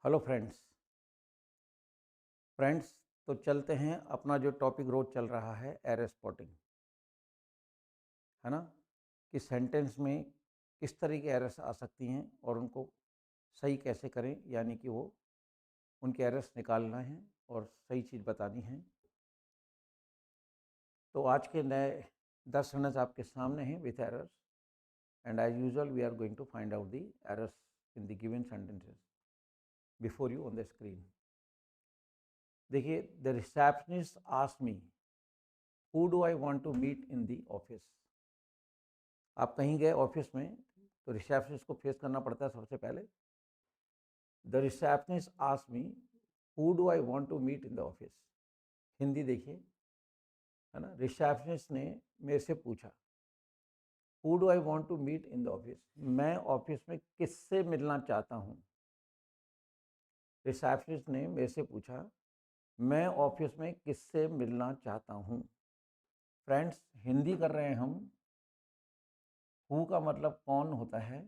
Hello friends. तो चलते हैं अपना जो टॉपिक रोज चल रहा है एरर स्पॉटिंग, है ना, कि सेंटेंस में किस तरह की एरर्स आ सकती हैं और उनको सही कैसे करें, यानी कि वो उनके एरर्स निकालना है और सही चीज़ बतानी है। तो आज के नए 10 सेंटेंस आपके सामने हैं with errors, and as usual we are going to find out the errors in the given sentences before you on the screen. देखिए, the receptionist asked me who do I want to meet in the office. आप कहीं गए office में तो receptionist को face करना पड़ता है सबसे पहले। The receptionist asked me who do I want to meet in the office. Hindi देखिए, है ना। रिसेप्शनिस्ट ने मेरे से पूछा who do I want to meet in the office, मैं ऑफिस में किससे मिलना चाहता हूँ। रिसेप्शनिस्ट ने मेरे से पूछा मैं ऑफिस में किससे मिलना चाहता हूँ। फ्रेंड्स, हिंदी कर रहे हैं हम। हु का मतलब कौन होता है,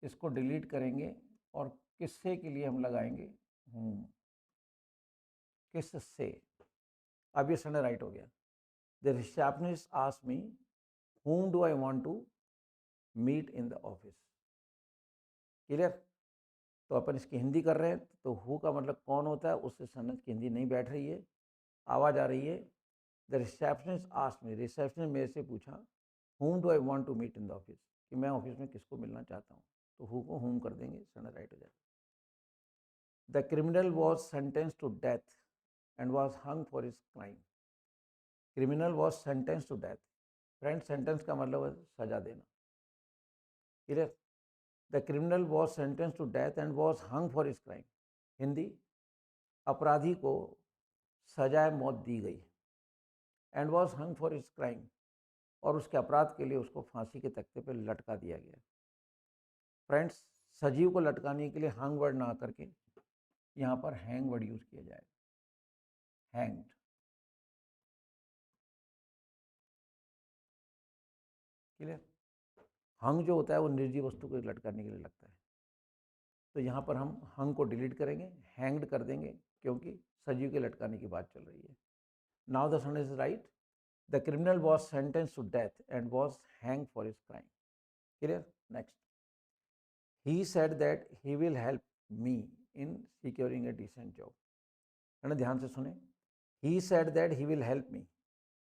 इसको डिलीट करेंगे और किससे के लिए हम लगाएंगे हूँ, किससे। अब ये सडन राइट हो गया। The receptionist asked me whom do I want to meet in the office। Clear. तो अपन इसकी हिंदी कर रहे हैं तो हु का मतलब कौन होता है, उससे सेंटेंस की हिंदी नहीं बैठ रही है, आवाज़ आ रही है। The receptionist asked me, receptionist मेरे से पूछा whom do I want to meet in the office, कि मैं ऑफिस में किसको मिलना चाहता हूँ। तो हु को whom कर देंगे, सेंटेंस राइट हो जाएगा। The criminal was sentence to death and was hung for his crime. Criminal was sentence to death. Friend, sentence का मतलब है सजा देना। Clear. The criminal was sentence to death and was hung for his crime. Hindi, अपराधी को सजाए मौत दी गई and was hung for his crime, और उसके अपराध के लिए उसको फांसी के तख्ते पर लटका दिया गया। फ्रेंड्स, सजीव को लटकाने के लिए हंग वर्ड ना करके यहाँ पर हैंग वर्ड यूज किया जाएगा। हैंग्ड। क्लियर। हंग जो होता है वो निर्जीव वस्तु को लटकाने के लिए लगता है, तो यहाँ पर हम हंग को डिलीट करेंगे, हैंग्ड कर देंगे, क्योंकि सजीव के लटकाने की बात चल रही है। Now the sentence is right. The criminal was sentence to death and was hang for his crime. Clear. Next, he said that he will help me in securing a decent job. है ना, ध्यान से सुने। He said that he will help me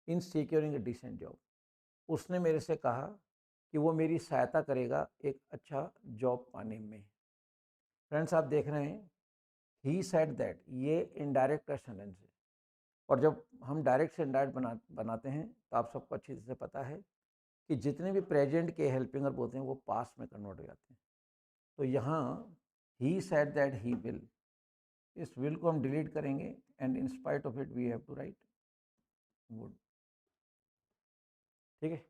in securing a decent job. उसने मेरे से कहा कि वो मेरी सहायता करेगा एक अच्छा जॉब पाने में। फ्रेंड्स, आप देख रहे हैं ही सेड दैट, ये इनडायरेक्ट का सेंटेंस है, और जब हम डायरेक्ट से इनडायरेक्ट बनाते हैं तो आप सबको अच्छी तरह से पता है कि जितने भी प्रेजेंट के हेल्पिंग वर्ब होते हैं वो पास्ट में कन्वर्ट हो जाते हैं। तो यहाँ he said that he will, इस विल को हम डिलीट करेंगे and in spite of it we have to write would. ठीक है।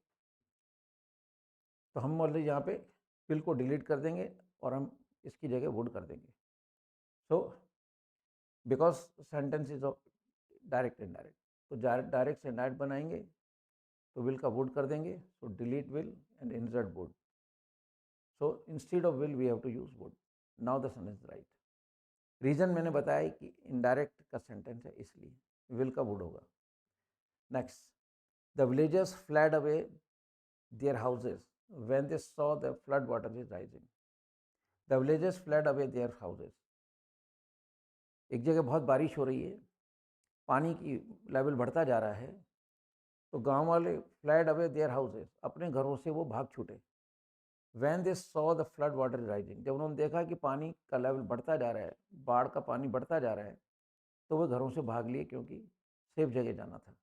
तो हम ऑलरेडी यहाँ पे विल को डिलीट कर देंगे और हम इसकी जगह वुड कर देंगे। So because sentence is of direct indirect, तो डायरेक्ट से इनडायरेक्ट बनाएंगे तो विल का वुड कर देंगे। So delete will and insert would. So instead of will we have to use would. Now the sentence right. Reason मैंने बताया कि इनडायरेक्ट का सेंटेंस है, इसलिए विल का वुड होगा। Next, the villagers fled away their houses when they saw the flood water is rising. The villagers fled away their houses. एक जगह बहुत बारिश हो रही है, पानी की लेवल बढ़ता जा रहा है, तो गांव वाले फ्लैड अवे देयर हाउसेस, अपने घरों से वो भाग छूटे। When they saw the flood water rising, जब उन्होंने देखा कि पानी का लेवल बढ़ता जा रहा है, बाढ़ का पानी बढ़ता जा रहा है, तो वो घरों से भाग लिए, क्योंकि सेफ जगह जाना था।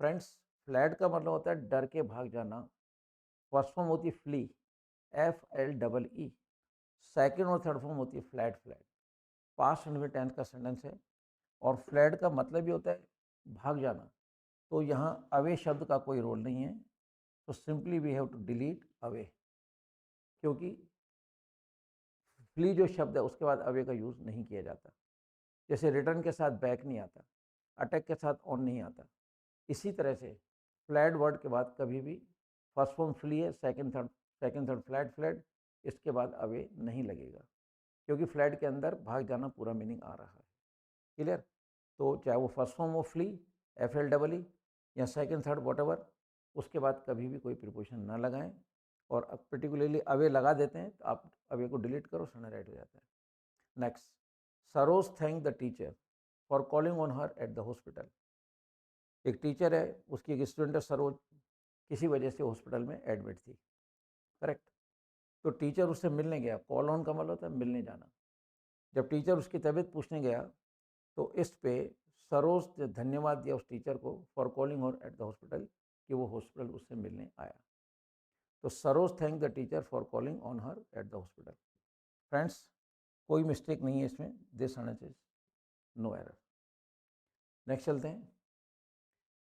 फ्रेंड्स, फ्लैड का मतलब होता है डर के भाग जाना। फर्स्ट फॉर्म होती है फ्ली, FLEE। सेकेंड और थर्ड फॉर्म होती है fled. Fled past indefinite tense का सेंटेंस है, और फ्लैड का मतलब भी होता है भाग जाना। तो यहाँ अवे शब्द का कोई रोल नहीं है, तो simply we have to delete away, क्योंकि फ्ली जो शब्द है उसके बाद अवे का यूज़ नहीं किया जाता। जैसे रिटर्न के साथ बैक नहीं आता, अटैक के साथ ऑन नहीं आता, इसी तरह से फ्लैड वर्ड के बाद कभी भी फर्स्ट फॉर्म फ्ली है, सेकंड थर्ड फ्लैड, इसके बाद अवे नहीं लगेगा। क्योंकि फ्लैट के अंदर भाग जाना पूरा मीनिंग आ रहा है। क्लियर? तो चाहे वो first form of flee FLEE या सेकंड थर्ड वॉटएवर, उसके बाद कभी भी कोई प्रीपोजिशन ना लगाएं, और अब पर्टिकुलरली अवे लगा देते हैं तो आप अवे को डिलीट करो, सडन राइट हो जाता है। Next, Saroj thank the teacher for calling on her at the hospital. एक टीचर है, उसकी एक स्टूडेंट है सरोज, किसी वजह से हॉस्पिटल में एडमिट थी, करेक्ट? तो टीचर उससे मिलने गया, कॉल ऑन का मतलब होता है मिलने जाना। जब टीचर उसकी तबीयत पूछने गया तो इस पे सरोज ने धन्यवाद दिया उस टीचर को for calling her at the hospital, कि वो हॉस्पिटल उससे मिलने आया। तो Saroj thank the teacher for calling on her at the hospital. Friends, कोई मिस्टेक नहीं है इसमें, this sentence is no error. Next चलते हैं।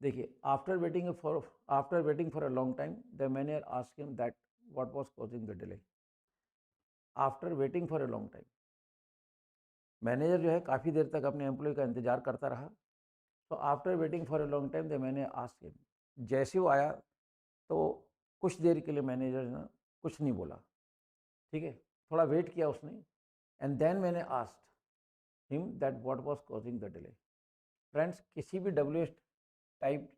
देखिए, after waiting for a long time the manager asked him that what was causing the delay. After waiting for a long time, manager जो है काफ़ी देर तक अपने एम्प्लॉय का इंतजार करता रहा। तो after waiting for a long time the manager asked him, जैसे वो आया तो कुछ देर के लिए मैनेजर ने कुछ नहीं बोला, ठीक है, थोड़ा वेट किया उसने, एंड देन मैंने asked him that what was causing the delay. Friends, किसी भी WH टाइप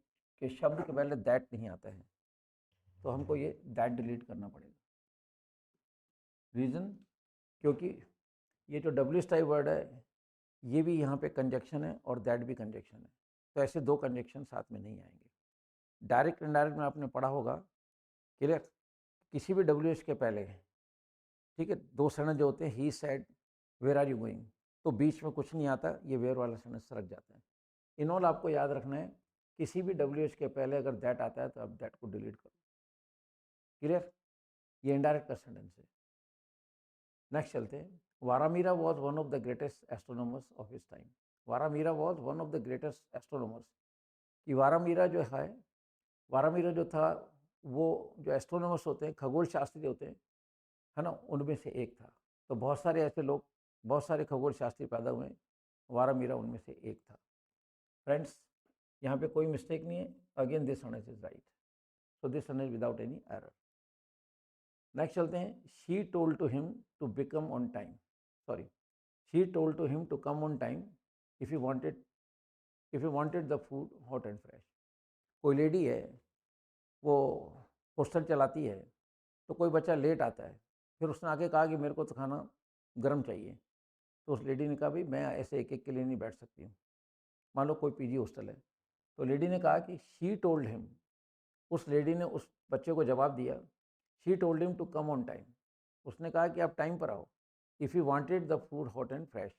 के शब्द के पहले दैट नहीं आता है, तो हमको ये दैट डिलीट करना पड़ेगा। रीज़न, क्योंकि ये जो WH टाइप वर्ड है ये भी यहाँ पे कंजक्शन है और दैट भी कंजक्शन है, तो ऐसे दो कंजक्शन साथ में नहीं आएंगे। डायरेक्ट इनडायरेक्ट में आपने पढ़ा होगा, क्लियर? किसी भी WH के पहले, ठीक है, दो सेंटेंस जो होते हैं, he said where are you going, तो बीच में कुछ नहीं आता, ये वेयर वाला सेंटेंस रख जाता है। इन ऑल आपको याद रखना है, किसी भी WH के पहले अगर दैट आता है तो आप दैट को डिलीट करो। क्लियर? ये इनडायरेक्ट का सेंटेंस है। नेक्स्ट चलते हैं। Varahamihira was one of the greatest astronomers of his time. Varahamihira was one of the greatest astronomers, कि वारामीरा जो है, वारामीरा जो था वो जो एस्ट्रोनॉमर्स होते हैं, खगोल शास्त्री होते हैं, है ना, उनमें से एक था। तो बहुत सारे ऐसे लोग, बहुत सारे खगोल शास्त्री पैदा हुए, वारामीरा उनमें से एक था। फ्रेंड्स, यहाँ पे कोई मिस्टेक नहीं है, again this sentence is right, so this sentence without any error. Next चलते हैं। She told to him to become on time, sorry, she told to him to come on time if you wanted the food hot and fresh. कोई lady है, वो poster चलाती है, तो कोई बच्चा लेट आता है, फिर उसने आके कहा कि मेरे को तो खाना गर्म चाहिए। तो उस लेडी ने कहा, भाई मैं ऐसे एक एक के लिए नहीं बैठ सकती हूँ। मान लो कोई PG हॉस्टल है, तो लेडी ने कहा कि शी टोल्ड हिम, उस लेडी ने उस बच्चे को जवाब दिया, she told him to come on time, उसने कहा कि आप टाइम पर आओ, if you wanted the food hot and fresh,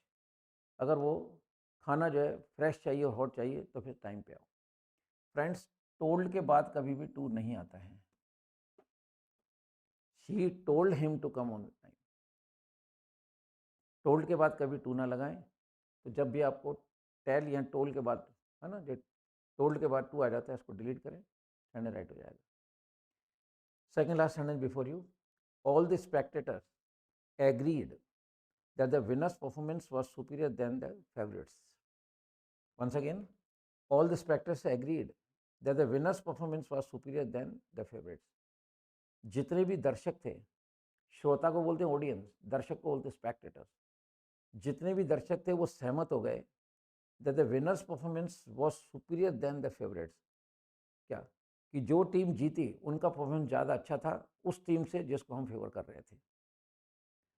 अगर वो खाना जो है फ्रेश चाहिए और हॉट चाहिए तो फिर टाइम पे आओ। फ्रेंड्स, टोल्ड के बाद कभी भी टू नहीं आता है, she told him to come on time. Told के बाद कभी टू ना लगाएं, तो जब भी आपको टेल या टोल के बाद, है ना, जो टोल्ड के बाद टू आ जाता है, इसको डिलीट करें, सेंटेंस राइट हो जाएगा। Second last sentence before you, all the spectators agreed that the winner's performance was superior than the favorites. Once again, all the spectators agreed that the winner's performance was superior than the favorites. जितने भी दर्शक थे, श्रोता को बोलते हैं audience, दर्शक को बोलते हैं स्पेक्टेटर्स, जितने भी दर्शक थे वो सहमत हो गए that the winner's performance was superior than the favorites। क्या? कि जो टीम जीती उनका परफॉर्मेंस ज़्यादा अच्छा था उस टीम से जिसको हम फेवर कर रहे थे।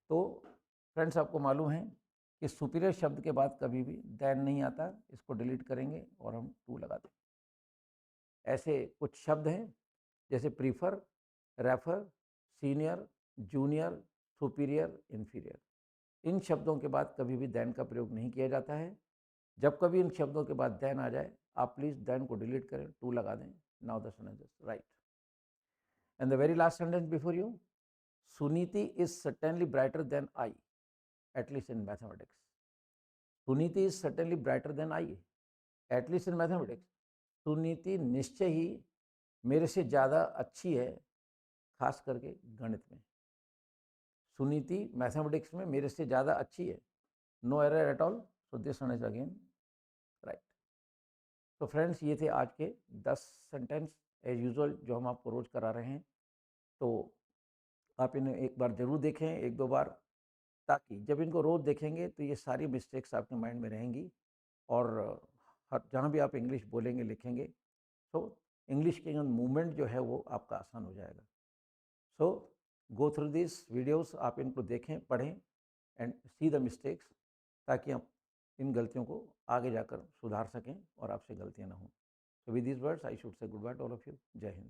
तो फ्रेंड्स, आपको मालूम है कि सुपीरियर शब्द के बाद कभी भी देन नहीं आता, इसको डिलीट करेंगे और हम टू लगा देंगे। ऐसे कुछ शब्द हैं जैसे prefer, refer, senior, junior, superior, inferior. इन शब्दों के बाद कभी भी देन का प्रयोग नहीं किया जाता है। जब कभी इन शब्दों के बाद देन आ जाए, आप प्लीज़ देन को डिलीट करें, टू लगा दें। Now the sentence is right. And the very last sentence before you, Suniti is certainly brighter than I, at least in mathematics. Suniti is certainly brighter than I, at least in mathematics. Suniti निश्चय ही मेरे से ज़्यादा अच्छी है, खास करके गणित में। सुनीति मैथमेटिक्स में मेरे से ज़्यादा अच्छी है, no error at all, so this one is again right. तो फ्रेंड्स, ये थे आज के 10 सेंटेंस एज यूजुअल जो हम आपको रोज़ करा रहे हैं। तो आप इन्हें एक बार ज़रूर देखें, एक दो बार, ताकि जब इनको रोज़ देखेंगे तो ये सारी मिस्टेक्स आपके माइंड में रहेंगी और हर जहाँ भी आप इंग्लिश बोलेंगे लिखेंगे तो इंग्लिश के मूवमेंट जो है वो आपका आसान हो जाएगा। सो गो थ्रू दिस वीडियोस, आप इनको देखें, पढ़ें एंड सी द मिस्टेक्स, ताकि आप इन गलतियों को आगे जाकर सुधार सकें और आपसे गलतियाँ ना हों। So with these words, I should say goodbye to all of you. Jai Hind.